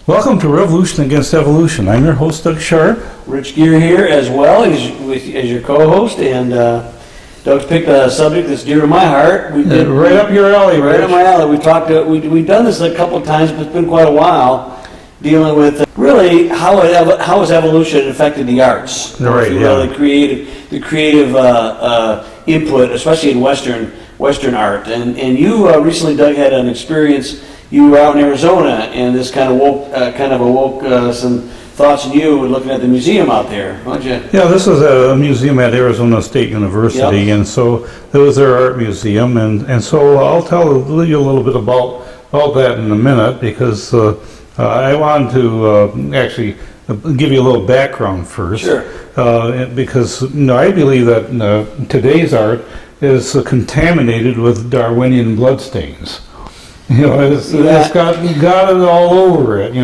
Welcome to Revolution Against Evolution. I'm your host, Doug Sharp. Rich Gear here as well as your co-host, and Doug's picked a subject that's dear to my heart. We did right up your alley, right up my alley. We talked. We've done this a couple of times, but it's been quite a while, dealing with really how has evolution affected the arts. Right. The creative input, especially in Western art. And you recently, Doug, had an experience. You were out in Arizona, and this kind of awoke some thoughts in you looking at the museum out there, weren't you? Yeah, this is a museum at Arizona State University, yep. And so it was their art museum, and so I'll tell you a little bit about that in a minute, because I wanted to actually give you a little background first. Sure. Because I believe that today's art is contaminated with Darwinian bloodstains. It's got it all over it.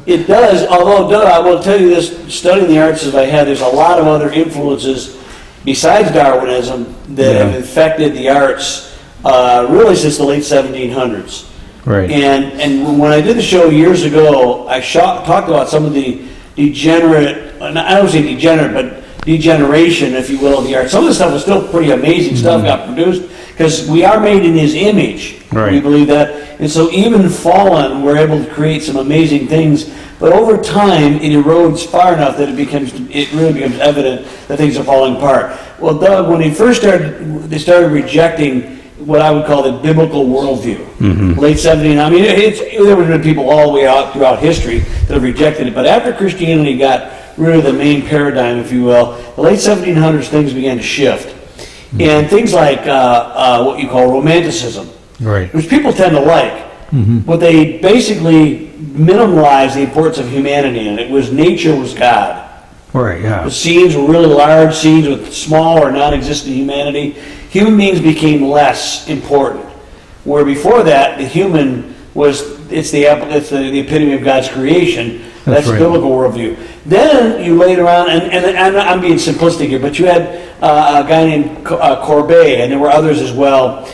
It does. Although, Doug, I will tell you this: studying the arts as I had, there's a lot of other influences besides Darwinism that have affected the arts really since the late 1700s. Right. And when I did the show years ago, I talked about some of the degenerate. I don't say degenerate, but degeneration, if you will, of the arts. Some of the stuff was still pretty amazing stuff got produced. Because we are made in His image, right. We believe that, and so even fallen, we're able to create some amazing things. But over time, it erodes far enough that it really becomes evident that things are falling apart. Well, Doug, when they started rejecting what I would call the biblical worldview. Mm-hmm. Late 1700s. I mean, there have been people all the way out throughout history that have rejected it. But after Christianity got rid of the main paradigm, if you will, the late 1700s, things began to shift. And things like what you call Romanticism, right, which people tend to like, but they basically minimalized the importance of humanity, and it was nature was God. Right, yeah. The scenes were really large scenes with small or non-existent humanity. Human beings became less important, where before that the human it's the epitome of God's creation. That's right. Biblical worldview. Then you later on, and I'm being simplistic here, but you had a guy named Courbet, and there were others as well.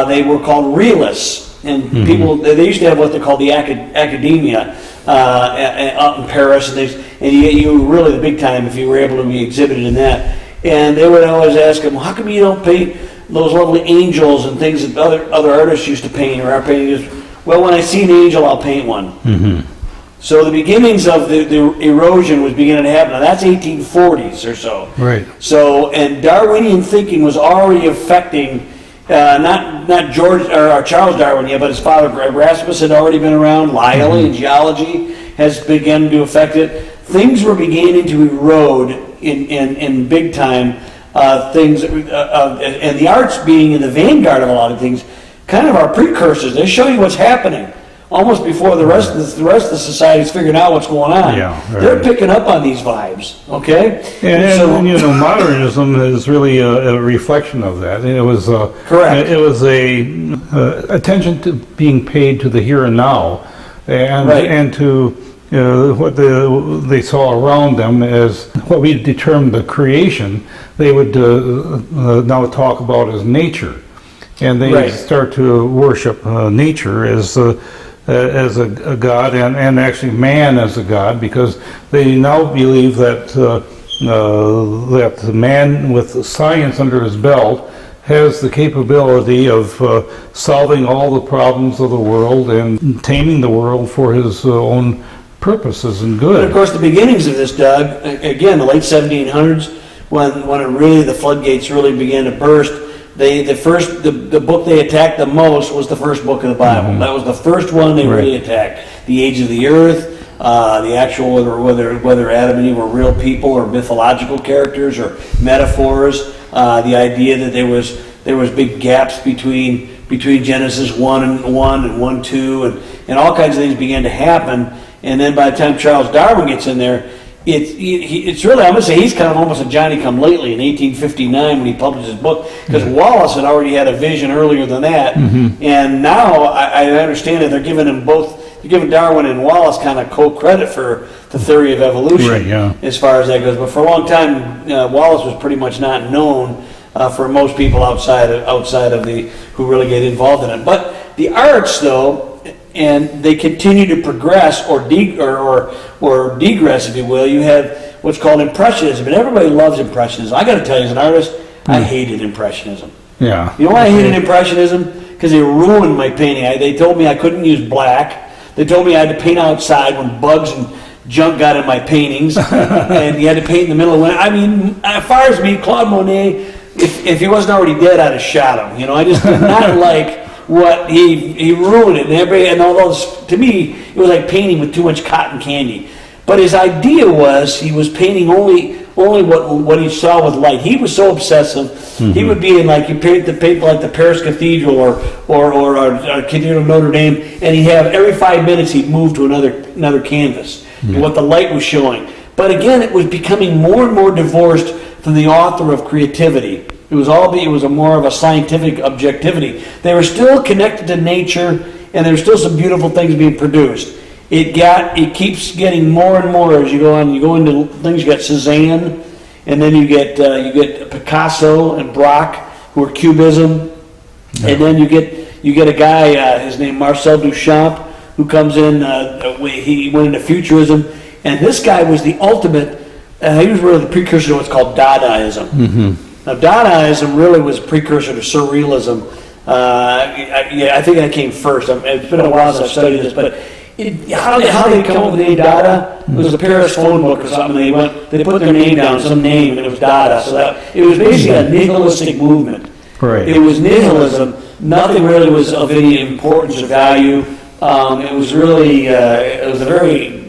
They were called realists, and people they used to have what they called the academia up in Paris, and you were really the big time if you were able to be exhibited in that. And they would always ask him, well, how come you don't paint those lovely angels and things that other artists used to paint or are painting? Well, when I see an angel, I'll paint one. Mm-hmm. So the beginnings of the erosion was beginning to happen. Now that's 1840s or so. Right. So, and Darwinian thinking was already affecting not George or Charles Darwin yet, but his father Erasmus had already been around. Lyell in geology has begun to affect it. Things were beginning to erode in big time. Things and the arts being in the vanguard of a lot of things, kind of are precursors. They show you what's happening. Almost before the rest of the society's figuring out what's going on, they're picking up on these vibes. Okay, and modernism is really a reflection of that. It was correct. It was a attention to being paid to the here and now, and to what they saw around them as what we determined the creation. They would now talk about as nature, and they start to worship nature as a god, and actually man as a god, because they now believe that that man with science under his belt has the capability of solving all the problems of the world and taming the world for his own purposes and good. But of course, the beginnings of this, Doug, again, the late 1700s, when the floodgates really began to burst. The book they attacked the most was the first book of the Bible. Mm-hmm. That was the first one they really attacked. The age of the earth, the actual whether Adam and Eve were real people or mythological characters or metaphors. The idea that there was big gaps between Genesis 1 and 1-2, and all kinds of things began to happen. And then by the time Charles Darwin gets in there, it's really, I'm going to say he's kind of almost a Johnny-come-lately in 1859 when he published his book, because Wallace had already had a vision earlier than that, and now I understand that they're giving Darwin and Wallace kind of co-credit for the theory of evolution, as far as that goes. But for a long time, Wallace was pretty much not known for most people outside of the who really get involved in it. But the arts, though, and they continue to progress or degress, if you will. You have what's called Impressionism, and everybody loves Impressionism. I got to tell you, as an artist, I hated Impressionism. Yeah. You know why I hated Impressionism? Because they ruined my painting. They told me I couldn't use black. They told me I had to paint outside when bugs and junk got in my paintings, and you had to paint in the middle of winter. I mean, as far as me, Claude Monet, if he wasn't already dead, I'd have shot him. You know, I just did not like what he ruined it. And although to me, it was like painting with too much cotton candy. But his idea was he was painting only what he saw with light. He was so obsessive. Mm-hmm. He would be in, like, you paint the paper like the Paris Cathedral or Cathedral of Notre Dame, and he'd have every 5 minutes he'd move to another canvas, and what the light was showing. But again, it was becoming more and more divorced from the author of creativity. It was more of a scientific objectivity. They were still connected to nature, and there were still some beautiful things being produced. It keeps getting more and more as you go on. You go into things. You got Cézanne, and then you get Picasso and Braque, who are Cubism, and then you get a guy, his name Marcel Duchamp, who comes in. He went into Futurism, and this guy was the ultimate. He was really the precursor to what's called Dadaism. Mm-hmm. Now, Dadaism really was a precursor to Surrealism. I think that came first. It's been a while since I've studied this, but. How they come up with the name Dada? It was a Paris phone book or something. They put their name down, some name, and it was Dada. So that it was basically a nihilistic movement. Right. It was nihilism. Nothing really was of any importance or value. It was really it was a very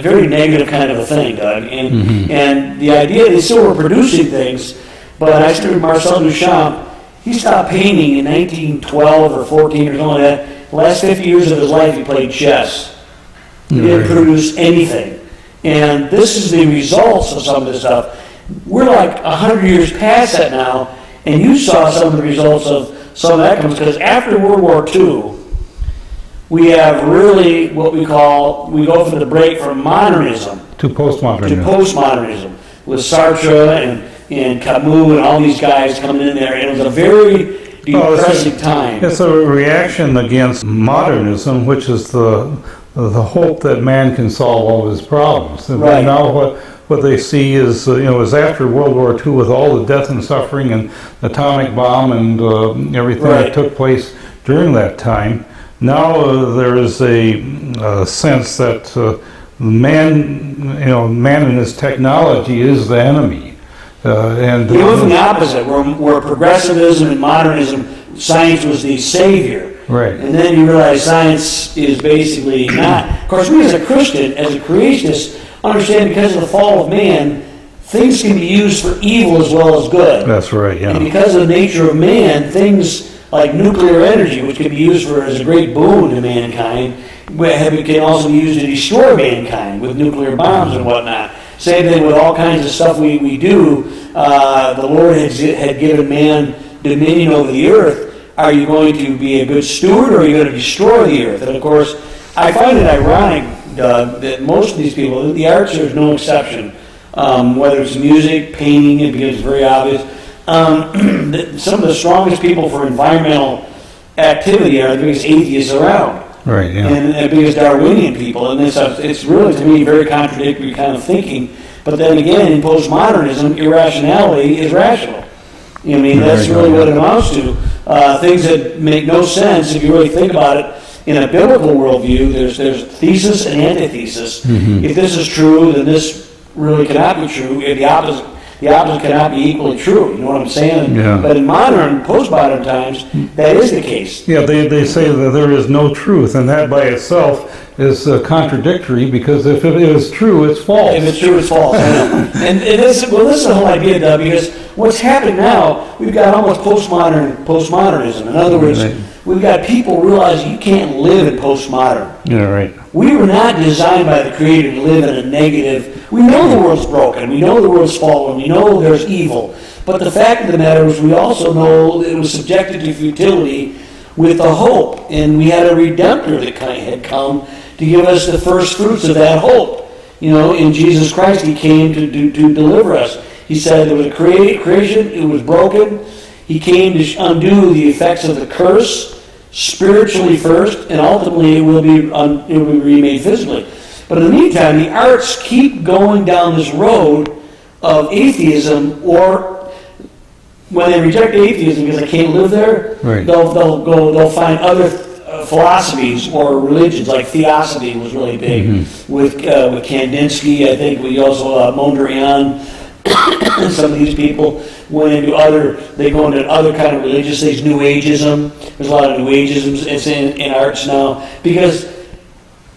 very negative kind of a thing, Doug. And the idea they still were producing things, but I studied Marcel Duchamp. He stopped painting in 1912 or 14 or something like that. The last 50 years of his life, he played chess. He didn't produce anything. And this is the results of some of this stuff. We're like 100 years past that now, and you saw some of the results of some of that comes because after World War II, we have really what we go from the break from modernism to postmodernism with Sartre and Camus and all these guys coming in there, and it was a very depressing time. It's a reaction against modernism, which is the hope that man can solve all his problems. And right. Now what they see is, is after World War II with all the death and suffering and atomic bomb and everything that took place during that time. Now there is a sense that man and his technology is the enemy. And it was the opposite, where progressivism and modernism, science was the savior. Right. And then you realize science is basically not. Of course, we as a Christian, as a creationist, understand because of the fall of man, things can be used for evil as well as good. That's right, yeah. And because of the nature of man, things like nuclear energy, which can be used as a great boon to mankind, can also be used to destroy mankind with nuclear bombs and whatnot. Same thing with all kinds of stuff we do. The Lord had given man dominion over the earth. Are you going to be a good steward, or are you going to destroy the earth? And of course, I find it ironic, Doug, that most of these people, the arts, there's no exception. Whether it's music, painting, because it's very obvious. Some of the strongest people for environmental activity are the biggest atheists around. Right, yeah. And because Darwinian people, and it's really, to me, very contradictory kind of thinking. But then again, in postmodernism, irrationality is rational. I mean, that's really what it amounts to. Things that make no sense, if you really think about it, in a biblical worldview, there's thesis and antithesis. Mm-hmm. If this is true, then this really cannot be true. If the opposite cannot be equally true. You know what I'm saying? Yeah. But in postmodern times, that is the case. Yeah, they say that there is no truth, and that by itself is contradictory, because if it is true, it's false. If it's true, it's false. And this is the whole idea, Doug, because what's happened now, we've got almost postmodernism. In other words, we've got people realizing you can't live in postmodern. Yeah, right. We were not designed by the Creator to live in a negative. We know the world's broken. We know the world's fallen. We know there's evil. But the fact of the matter is we also know it was subjected to futility with the hope. And we had a Redemptor that had come to give us the first fruits of that hope. In Jesus Christ, He came to deliver us. He said there was a creation, it was broken. He came to undo the effects of the curse. spiritually first, and ultimately it will be remade physically. But in the meantime, the arts keep going down this road of atheism, or when they reject atheism because they can't live there, Right. they'll find other philosophies or religions, like theosophy was really big with Kandinsky. I think we also Mondrian. Some of these people went into they go into other kind of religious things, New Ageism. There's a lot of New Ageism in arts now, because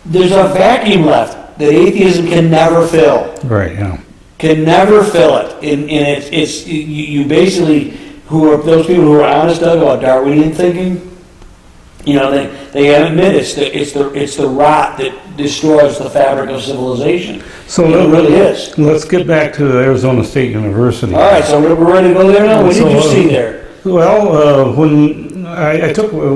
there's a vacuum left that atheism can never fill. Right, yeah. Can never fill it. And it's you basically, who are those people who are honest, Doug, about Darwinian thinking, they admit it's the rot that destroys the fabric of civilization. So it really is. Let's get back to Arizona State University. All right, so we're ready to go there now. What did you see there? Well, when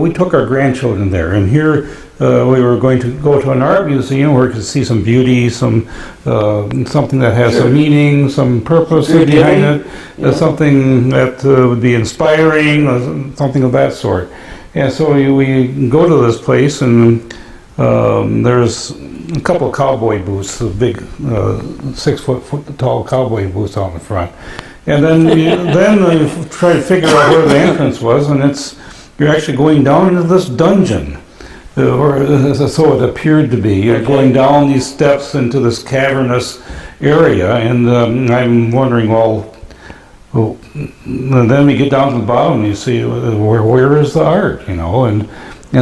we took our grandchildren there, and here we were going to go to an art museum where we could see some beauty, some something that has some meaning, some purpose behind it, something that would be inspiring, something of that sort. And so we go to this place, and there's a couple of cowboy booths, big 6 foot tall cowboy booths out in the front. And then we try to figure out where the entrance was, and you're actually going down into this dungeon, or so it appeared to be. You're going down these steps into this cavernous area, and I'm wondering, and then we get down to the bottom and you see where is the art, and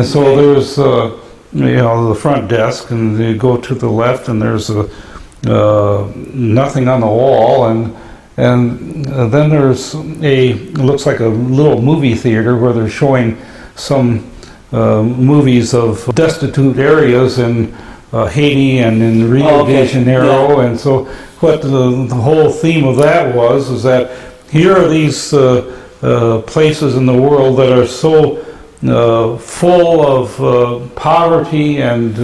so there's the front desk, and you go to the left and there's nothing on the wall, and then there's it looks like a little movie theater where they're showing some movies of destitute areas in Haiti and in Rio de Janeiro, and so what the whole theme of that is that here are these places in the world that are so full of poverty, and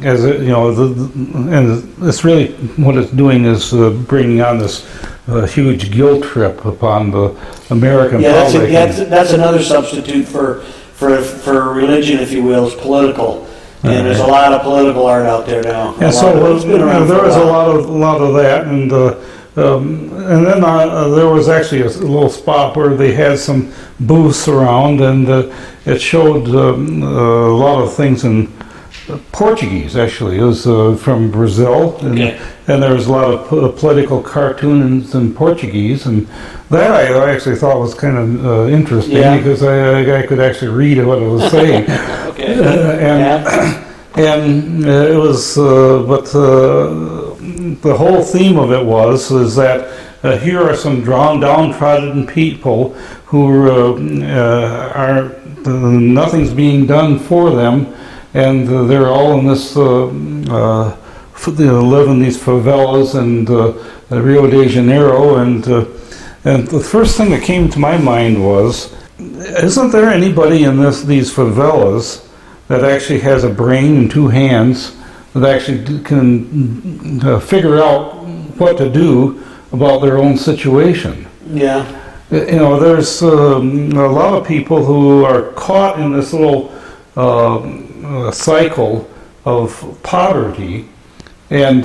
as it, and it's really what it's doing is bringing on this huge guilt trip upon the American public. That's another substitute for religion, if you will, is political. And there's a lot of political art out there now. And so there was a lot of that, and then there was actually a little spot where they had some booths around, and it showed a lot of things in Portuguese. Actually, it was from Brazil, and there was a lot of political cartoons in Portuguese, and that I actually thought was kind of interesting, because I could actually read what it was saying. And it was, but the whole theme of it is that here are some downtrodden people who are nothing's being done for them, and they're all in this live in these favelas and Rio de Janeiro, and the first thing that came to my mind was, isn't there anybody in these favelas that actually has a brain and two hands that actually can figure out what to do about their own situation? Yeah. There's a lot of people who are caught in this little cycle of poverty, and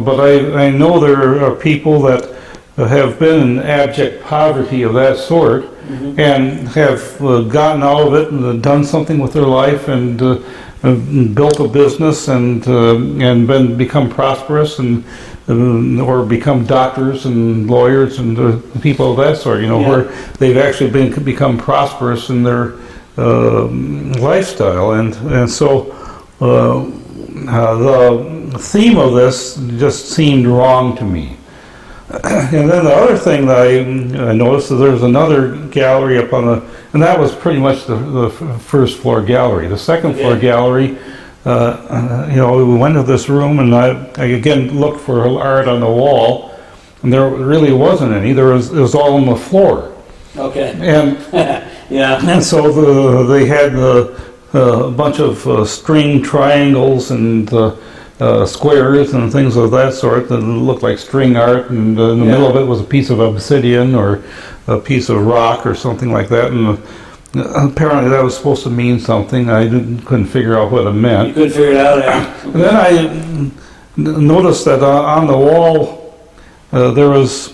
but I know there are people that have been in abject poverty of that sort, and have gotten out of it and done something with their life, and built a business, and become prosperous, and or become doctors and lawyers and people of that sort. Where they've actually become prosperous in their lifestyle, and so the theme of this just seemed wrong to me. And then the other thing that I noticed is there's another gallery up on and that was pretty much the first floor gallery. The second floor gallery, we went to this room, and I again looked for art on the wall, and there really wasn't any. It was all on the floor. Okay. And and so they had a bunch of string triangles and squares and things of that sort that looked like string art, and in the middle of it was a piece of obsidian or a piece of rock or something like that, and apparently that was supposed to mean something. I couldn't figure out what it meant. You couldn't figure it out, yeah. And then I noticed that on the wall there was,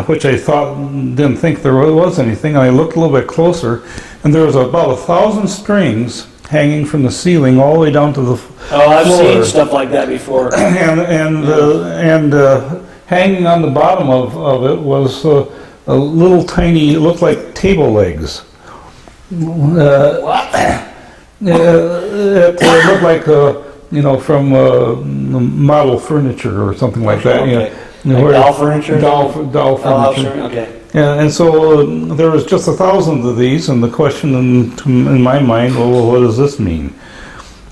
which I didn't think there was anything. I looked a little bit closer, and there was about 1,000 strings hanging from the ceiling all the way down to the Oh, I've floor. seen stuff like that before. and hanging on the bottom of it was a little tiny, it looked like table legs. What? It looked like, from model furniture or something like that. Okay. Where doll furniture? Doll furniture. Okay. Yeah, and so there was just 1,000 of these, and the question in my mind, well, what does this mean?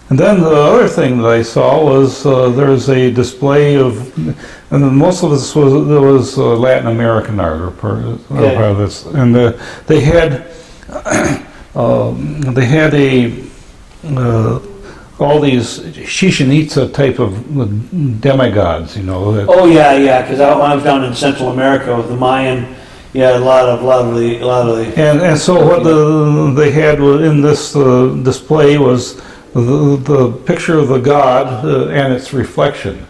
And then the other thing that I saw was there's a display of, and most of this was Latin American art or part of this, and they had all these Chichen Itza type of demigods, Oh yeah, because when I was down in Central America with the Mayan, a lot of the. And so what they had in this display was the picture of the god and its reflection,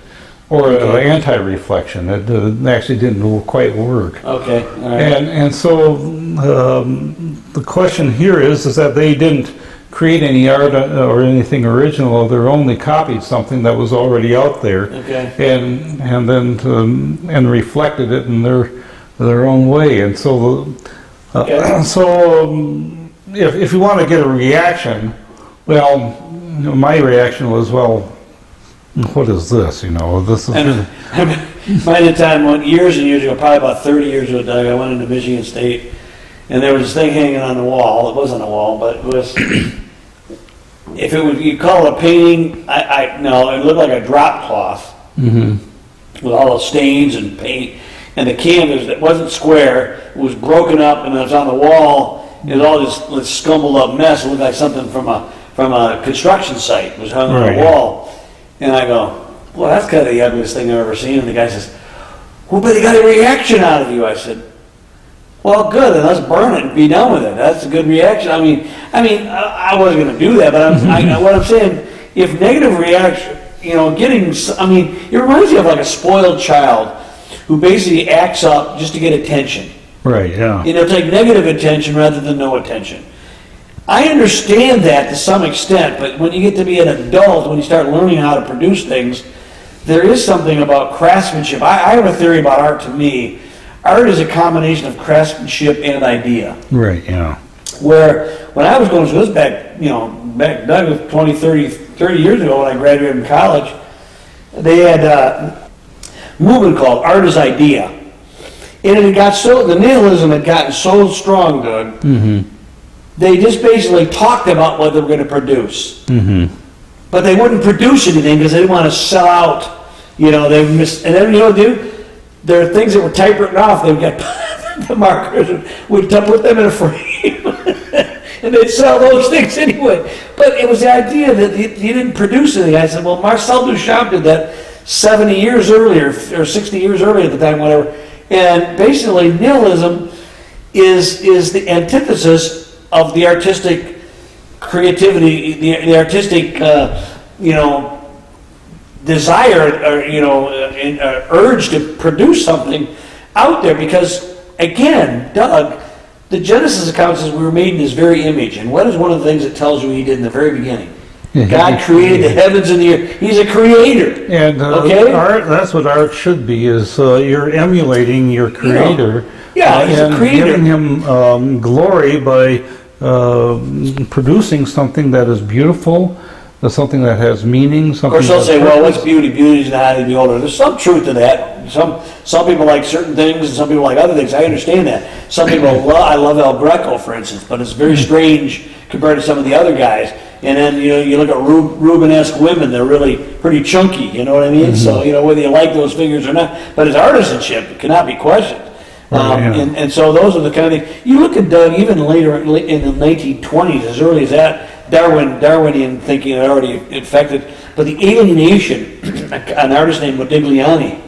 or anti-reflection. It actually didn't quite work. Okay, all right. And so the question here is that they didn't create any art or anything original. They only copied something that was already out there, and then and reflected it in their own way. And so if you want to get a reaction, well, my reaction was, well, what is this? This is. By the time, years and years ago, probably about 30 years ago, Doug, I went into Michigan State, and there was this thing hanging on the wall. It wasn't a wall, but it was. If it was, you call it a painting, no, it looked like a drop cloth with all the stains and paint, and the canvas that wasn't square, it was broken up, and it was on the wall. It was all this scumbled up mess. It looked like something from a construction site. It was hung on the wall, and I go, well, that's kind of the ugliest thing I've ever seen. And the guy says, well, but he got a reaction out of you. I said, well, good, then let's burn it and be done with it. That's a good reaction. I mean, I wasn't going to do that, but what I'm saying, if negative reaction, it reminds me of like a spoiled child who basically acts up just to get attention. Right, yeah. Take negative attention rather than no attention. I understand that to some extent, but when you get to be an adult, when you start learning how to produce things, there is something about craftsmanship. I have a theory about art. To me, art is a combination of craftsmanship and idea. Right, yeah. Where when I was going through this back 20, 30 years ago when I graduated from college, they had a movement called Art as Idea. And the nihilism had gotten so strong, Doug, they just basically talked about what they were going to produce. But they wouldn't produce anything because they didn't want to sell out. And then, dude, there are things that were typewritten off. They would get the markers would put them in a frame, and they'd sell those things anyway. But it was the idea that you didn't produce anything. I said, well, Marcel Duchamp did that 70 years earlier, or 60 years earlier at the time, whatever. And basically, nihilism is the antithesis of the artistic creativity, the artistic, desire or urge to produce something out there. Because again, Doug, the Genesis account says we were made in His very image, and what is one of the things it tells you He did in the very beginning? God created the heavens and the earth. He's a creator. And art, that's what art should be, is you're emulating your creator. He's a creator. Giving him glory by producing something that is beautiful, something that has meaning. Of course, they'll say, well, what's beauty? Beauty is the eye of the beholder. There's some truth to that. Some people like certain things, and some people like other things. I understand that. Some people I love El Greco, for instance, but it's very strange compared to some of the other guys. And then, you look at Rubenesque women, they're really pretty chunky, you know what I mean? So, whether you like those figures or not, but his artisanship cannot be questioned. And so those are the kind of things. You look at Doug, even later in the 1920s, as early as that, Darwinian thinking had already infected, but the alienation, an artist named Modigliani,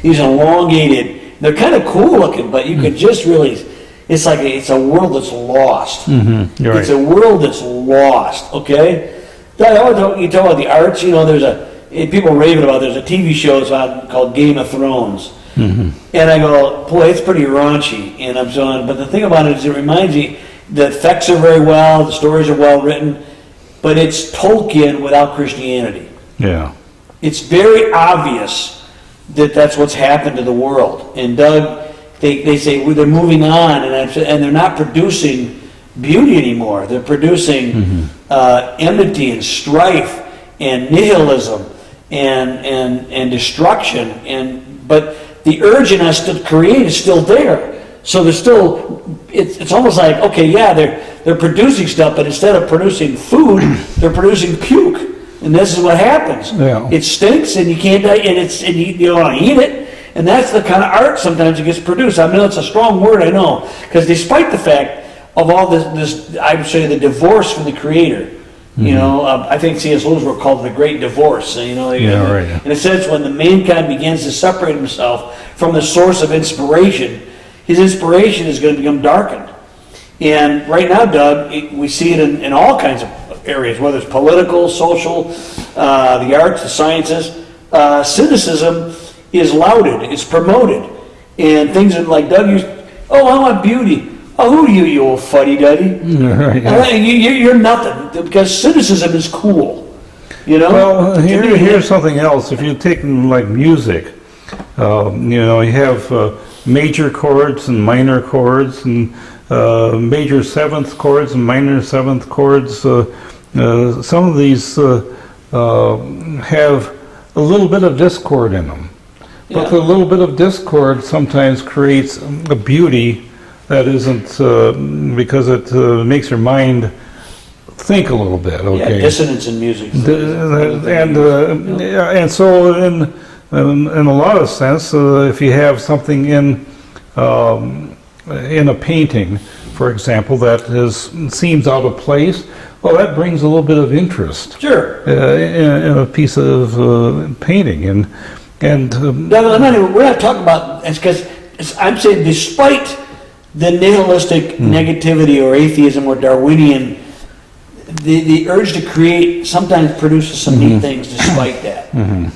these elongated, they're kind of cool looking, but you could just really, it's like it's a world that's lost. Mm-hmm. You're It's right. a world that's lost. Okay, you talk about the arts. You know, people raving about. There's a TV show called Game of Thrones, and I go, boy, it's pretty raunchy. And I'm saying, but the thing about it is, it reminds me the effects are very well, the stories are well written, but it's Tolkien without Christianity. Yeah. It's very obvious that that's what's happened to the world. And Doug, they say well, they're moving on, and they're not producing beauty anymore. They're producing enmity and strife and nihilism and destruction. But the urge in us to create is still there. So there's still, it's almost like, okay, yeah, they're producing stuff, but instead of producing food, they're producing puke. And this is what happens. Yeah. It stinks, and you can't, and you don't want to eat it. And that's the kind of art sometimes that gets produced. I mean, it's a strong word, I know, because despite the fact of all this, I would say the divorce from the Creator. You know, I think C.S. Lewis were called the Great Divorce. You know, Yeah, right. in a sense, when the mankind begins to separate himself from the source of inspiration, his inspiration is going to become darkened. And right now, Doug, we see it in all kinds of areas, whether it's political, social, the arts, the sciences. Cynicism is lauded, it's promoted. And things like Doug used, oh, I want beauty. Oh, who are you, you old fuddy-duddy? Right, yeah. You're nothing, because cynicism is cool. You know? Well, here's something else. If you take like music, you have major chords and minor chords, and major seventh chords and minor seventh chords. Some of these have a little bit of discord in them. But the little bit of discord sometimes creates a beauty that isn't, because it makes your mind think a little bit. Okay. Yeah, dissonance in music. And so in a lot of sense, if you have something in a painting, for example, that seems out of place, well, that brings a little bit of interest. Sure. In a piece of painting, and we're not talking about, it's because I'm saying despite the nihilistic negativity or atheism or Darwinian, the urge to create sometimes produces some neat things despite that.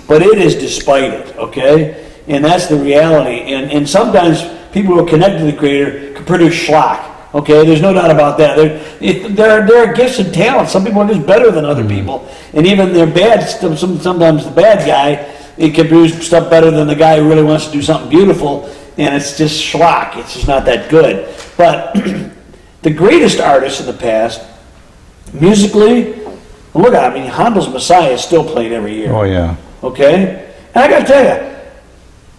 But it is despite it, okay? And that's the reality. And sometimes people who are connected to the Creator can produce schlock. Okay, there's no doubt about that. There are gifts and talents. Some people are just better than other people, and even they're bad. Sometimes the bad guy can produce stuff better than the guy who really wants to do something beautiful, and it's just schlock. It's just not that good. But the greatest artists in the past, musically, look at it. I mean, Handel's Messiah is still played every year. oh yeah, Okay, and I got to tell you,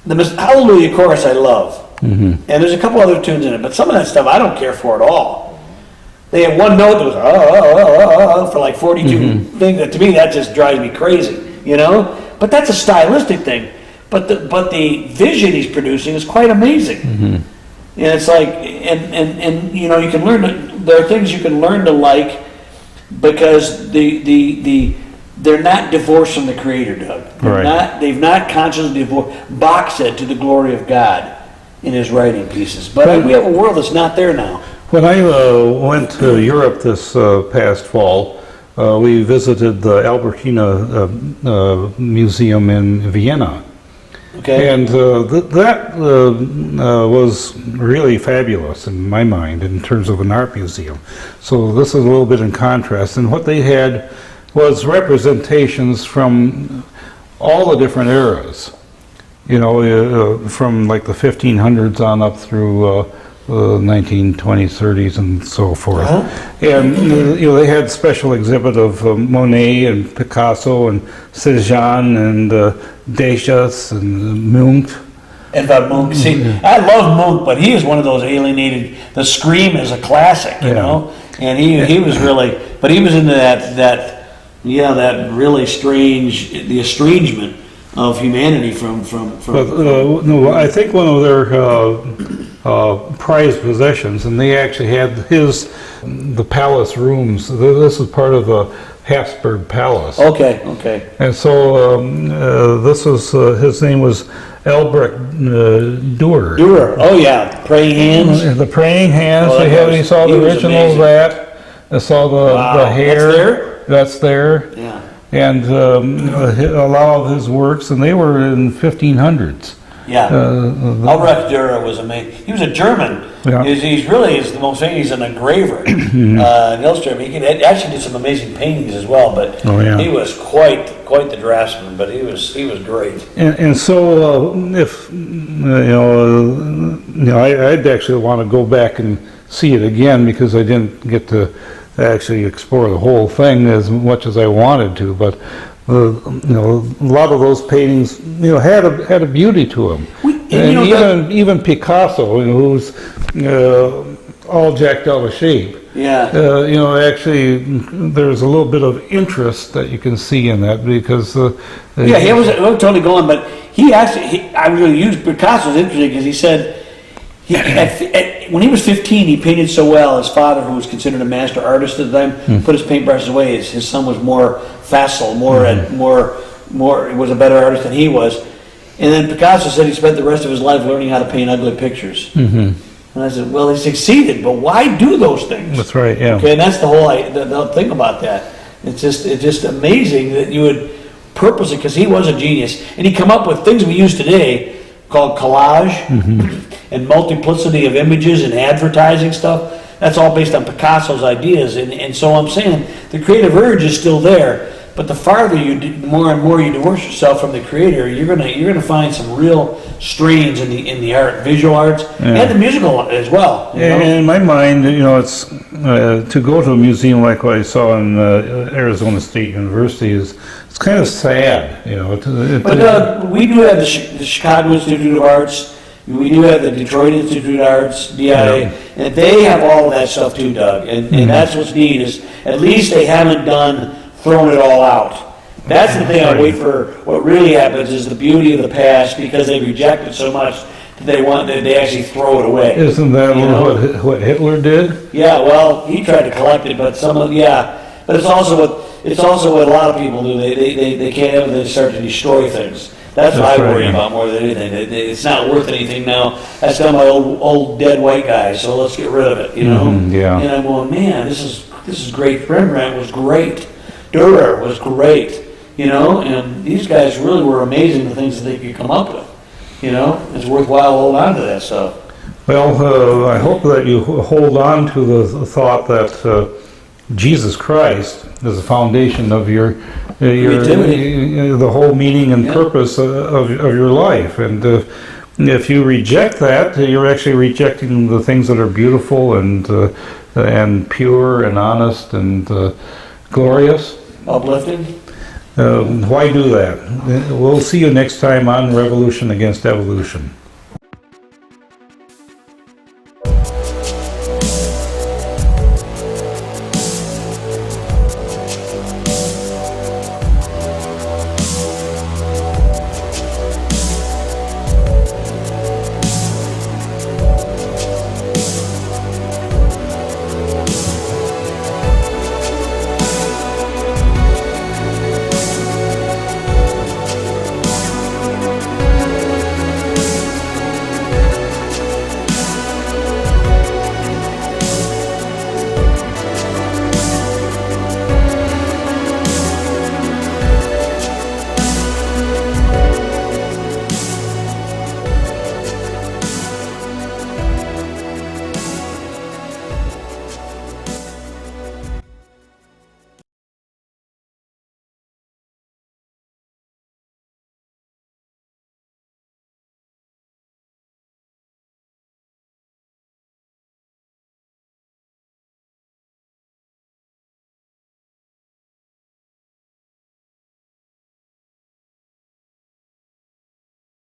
the Hallelujah chorus I love. And there's a couple other tunes in it, but some of that stuff I don't care for at all. They have one note that goes for like 42 things. To me, that just drives me crazy, you know. But that's a stylistic thing. But the vision he's producing is quite amazing. And it's like, and you know, you can learn. There are things you can learn to like because they're not divorced from the Creator, Doug. They've not consciously divorced. Bach said, "To the glory of God." In his writing pieces, but we have a world that's not there now. When I went to Europe this past fall, we visited the Albertina Museum in Vienna. Okay. And that was really fabulous in my mind in terms of an art museum. So this is a little bit in contrast. And what they had was representations from all the different eras. You know, from like the 1500s on up through 1920s, 30s, and so forth. And you know, they had special exhibit of Monet and Picasso and Cézanne and Degas and Munch. Edvard Munch. See, I love Munch, but he is one of those alienated. The Scream is a classic, you know, and he was really, but he was into that really strange, the estrangement of humanity from. But no, I think one of their prized possessions, and they actually had the palace rooms. This is part of Habsburg Palace. Okay, okay. And so this was, his name was Albrecht Dürer. Dürer, oh yeah, praying hands. The praying hands, Oh, you saw he the was original amazing. of that. I saw the hair. That's there? That's there. Yeah. And a lot of his works, and they were in 1500s. Yeah. Albrecht Dürer was amazing. He was a German. Yeah. He's really the most famous. He's an engraver, an illustrator. He actually did some amazing paintings as well. But he was quite the draftsman. But he was great. And so if I'd actually want to go back and see it again because I didn't get to actually explore the whole thing as much as I wanted to. But a lot of those paintings, had a beauty to them. And even Picasso, who's all jacked out of shape. Yeah. Actually, there's a little bit of interest that you can see in that because. He was totally going, but I really used Picasso's interesting because he said when he was 15, he painted so well. His father, who was considered a master artist at the time, put his paintbrushes away. His son was more facile, more was a better artist than he was. And then Picasso said he spent the rest of his life learning how to paint ugly pictures. And I said, well, he succeeded, but why do those things? That's right, yeah. Okay, and that's the whole the thing about that. It's just amazing that you would purpose it, because he was a genius. And he'd come up with things we use today called collage and multiplicity of images and advertising stuff. That's all based on Picasso's ideas. And so I'm saying the creative urge is still there. But the farther more and more you divorce yourself from the creator, you're gonna find some real strains in the art, visual arts, and the musical as well. In my mind, it's to go to a museum like what I saw in Arizona State University it's kind of sad, But we do have the Chicago Institute of Arts. We do have the Detroit Institute of Arts, DIA, and they have all of that stuff too, Doug. And that's what's neat is at least they haven't thrown it all out. That's the thing I wait for. What really happens is the beauty of the past, because they reject it so much that they actually throw it away. Isn't that what Hitler did? Yeah, well, he tried to collect it, but but it's also what a lot of people do. They can't have they start to destroy things. That's what I worry about more than anything. It's not worth anything now. That's done by old dead white guys. So let's get rid of it. And I'm going, man, this is great. Rembrandt was great. Dürer was great, and these guys really were amazing, the things that they could come up with. It's worthwhile holding on to that stuff. Well, I hope that you hold on to the thought that Jesus Christ is the foundation of your the whole meaning and purpose of your life. And if you reject that, you're actually rejecting the things that are beautiful and pure and honest and glorious. Uplifting. Why do that? We'll see you next time on Revolution Against Evolution.